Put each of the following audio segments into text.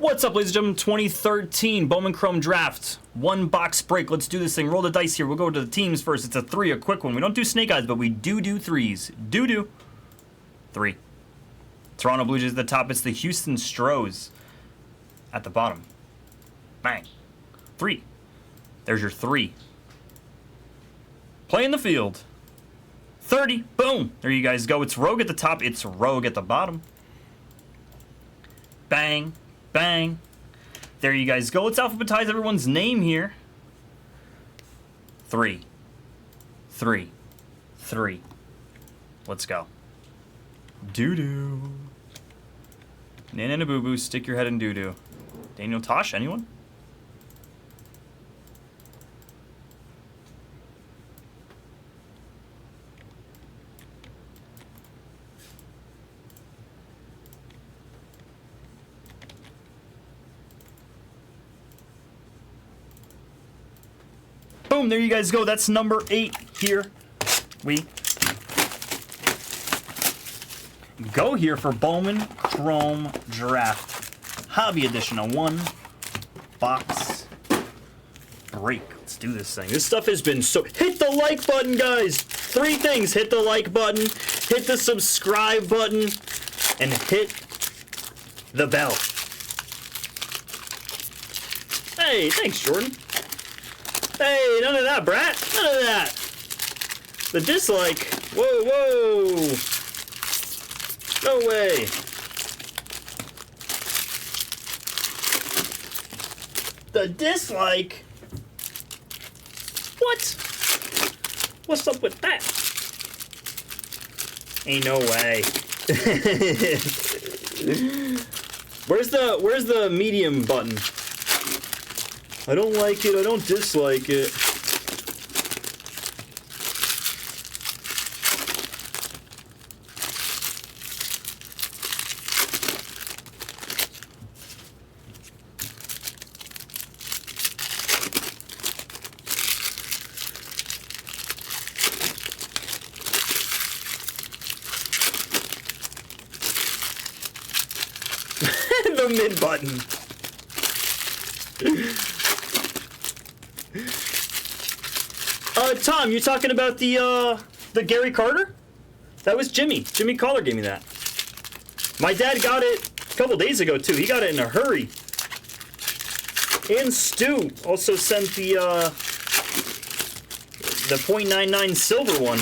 What's up, ladies and gentlemen? 2013 Bowman Chrome Draft. One box break. Let's do this thing. Roll the dice here. We'll go to the teams first. It's a 3, a quick one. We don't do snake eyes, but we do threes. Do. 3. Toronto Blue Jays at the top. It's the Houston Stros at the bottom. Bang. 3. There's your 3. Play in the field. 30. Boom. There you guys go. It's Rogue at the top. It's Rogue at the bottom. Bang. Bang. There you guys go. Let's alphabetize everyone's name here. 3. 3. 3. Let's go. Doo-doo. Nana Boo Boo, stick your head in doo-doo. Daniel Tosh, anyone? Boom, there you guys go. That's number 8 here. We go here for Bowman Chrome Draft Hobby Edition, a 1 box break. Let's do this thing. This stuff has been so... Hit the like button, guys. 3 things. Hit the like button, hit the subscribe button, and hit the bell. Hey, thanks, Jordan. Hey, none of that, brat. None of that. The dislike. Whoa. No way. The dislike? What? What's up with that? Ain't no way. Where's the medium button? I don't like it, I don't dislike it. The mid button. Tom, you talking about the Gary Carter? That was Jimmy. Jimmy Collar gave me that. My dad got it a couple days ago, too. He got it in a hurry. And Stu also sent the .99 silver one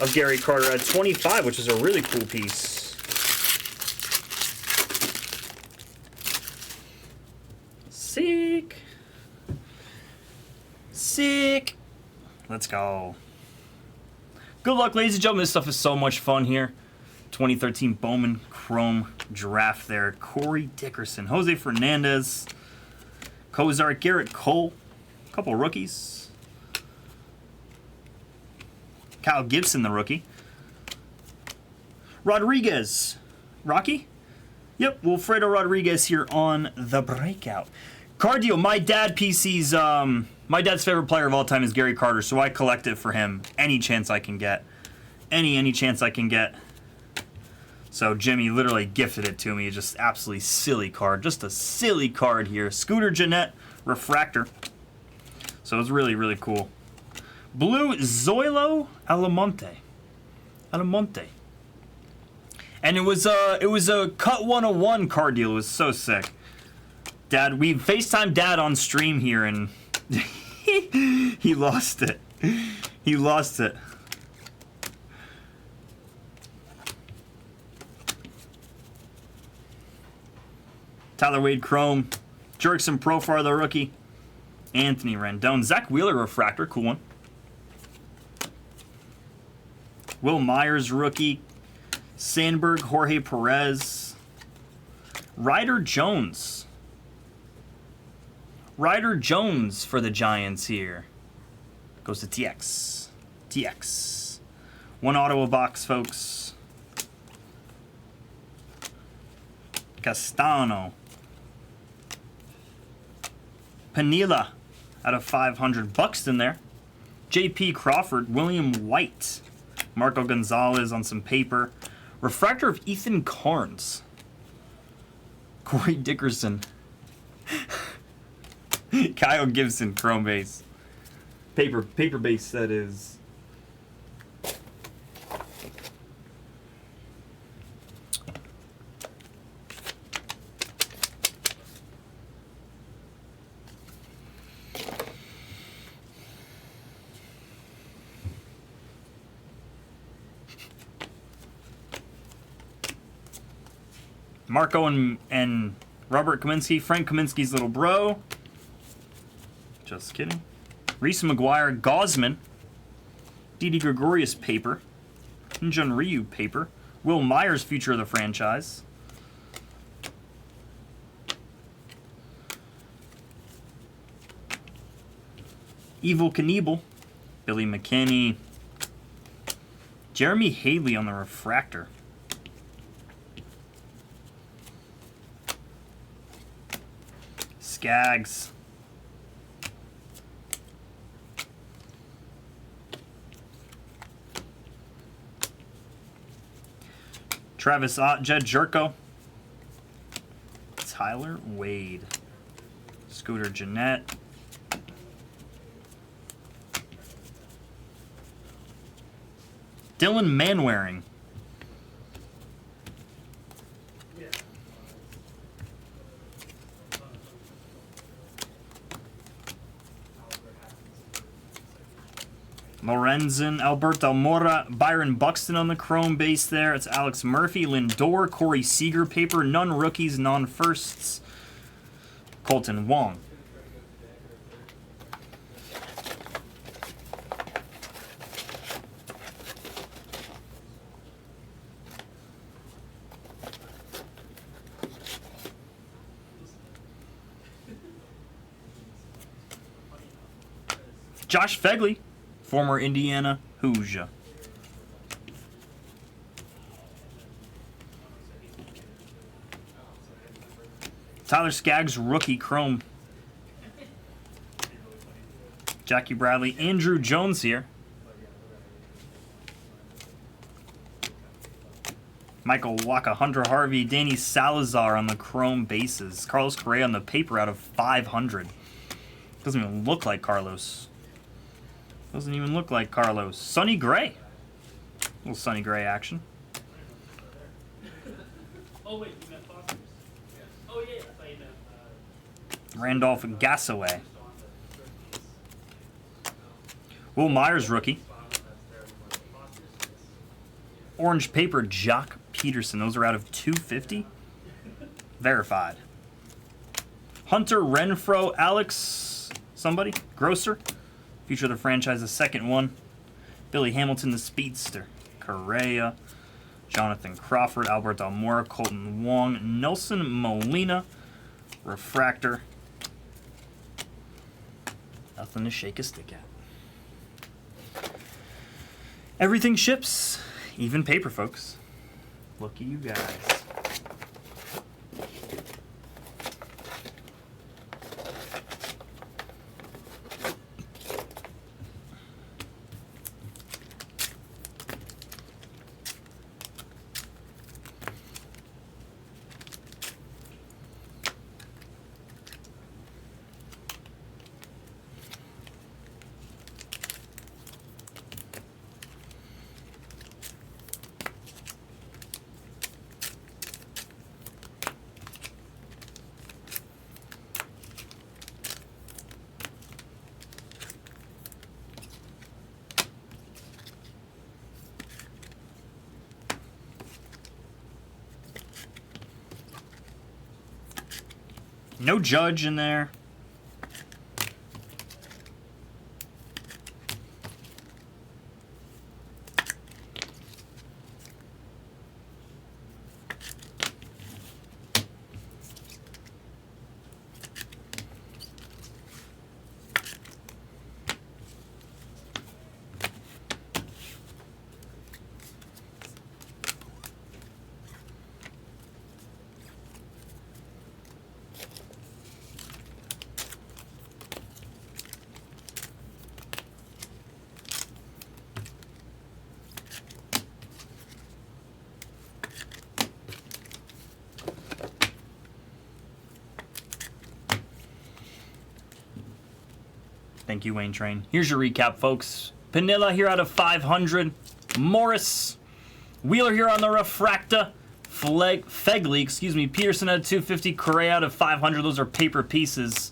of Gary Carter at 25, which is a really cool piece. Sick. Sick. Let's go. Good luck, ladies and gentlemen. This stuff is so much fun here. 2013 Bowman Chrome Draft there. Corey Dickerson, Jose Fernandez, Kozar, Garrett Cole, a couple rookies. Kyle Gibson, the rookie. Rodriguez. Rocky? Yep, Wilfredo Rodriguez here on the breakout. Card deal. My dad PC's my dad's favorite player of all time is Gary Carter, so I collect it for him any chance I can get. Any chance I can get. So Jimmy literally gifted it to me. Just absolutely silly card. Just a silly card here. Scooter Jeanette Refractor. So it was really, really cool. Blue Zoilo Alamonte. And it was a cut 101 card deal. It was so sick. Dad, we FaceTime Dad on stream here, and he lost it. He lost it. Tyler Wade Chrome. Jerkson Profar, the rookie. Anthony Rendon. Zach Wheeler Refractor, cool one. Will Myers, rookie. Sandberg, Jorge Perez. Ryder Jones. Ryder Jones for the Giants here. Goes to TX. TX. 1 auto a box, folks. Castano. Panila out of 500. Buxton there. J.P. Crawford. William White. Marco Gonzalez on some paper. Refractor of Ethan Carnes. Corey Dickerson. Kyle Gibson, chrome base. Paper base, that is. Marco and Robert Kaminsky, Frank Kaminsky's little bro. Just kidding. Reese McGuire, Gaussman. Didi Gregorius paper. Injun Ryu paper. Will Myers, future of the franchise. Evil Knievel. Billy McKinney. Jeremy Haley on the refractor. Skaggs. Travis Ott, Jed Jerko. Tyler Wade. Scooter Jeanette. Dylan Manwaring. Lorenzen, Alberto Mora, Byron Buxton on the chrome base there. It's Alex Murphy, Lindor, Corey Seager paper, none rookies, non-firsts. Colton Wong. Josh Fegley, former Indiana Hoosier. Tyler Skaggs, rookie chrome. Jackie Bradley, Andrew Jones here. Michael Waka, Hunter Harvey, Danny Salazar on the chrome bases. Carlos Correa on the paper out of 500. Doesn't even look like Carlos. Doesn't even look like Carlos. Sonny Gray. A little Sonny Gray action. Oh, wait, you meant Foster's. Oh, yeah, I thought you meant... Randolph Gassaway. Will Myers, rookie. Orange paper, Jock Peterson. Those are out of 250. Verified. Hunter Renfro, Alex, somebody, Grosser. Future of the franchise, the second one. Billy Hamilton, the speedster. Correa. Jonathan Crawford, Albert Almora, Colton Wong, Nelson Molina. Refractor. Nothing to shake a stick at. Everything ships. Even paper, folks. Look at you guys. No Judge in there. Thank you, Wayne Train. Here's your recap, folks. Panilla here out of 500. Morris. Wheeler here on the Refracta. Fegley, excuse me. Peterson out of 250. Correa out of 500. Those are paper pieces.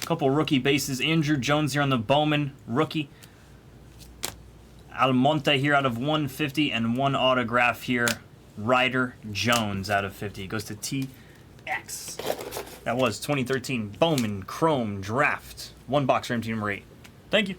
A couple rookie bases. Andrew Jones here on the Bowman. Rookie. Almonte here out of 150. And one autograph here. Ryder Jones out of 50. It goes to TX. That was 2013 Bowman Chrome Draft. One box for team number 8. Thank you.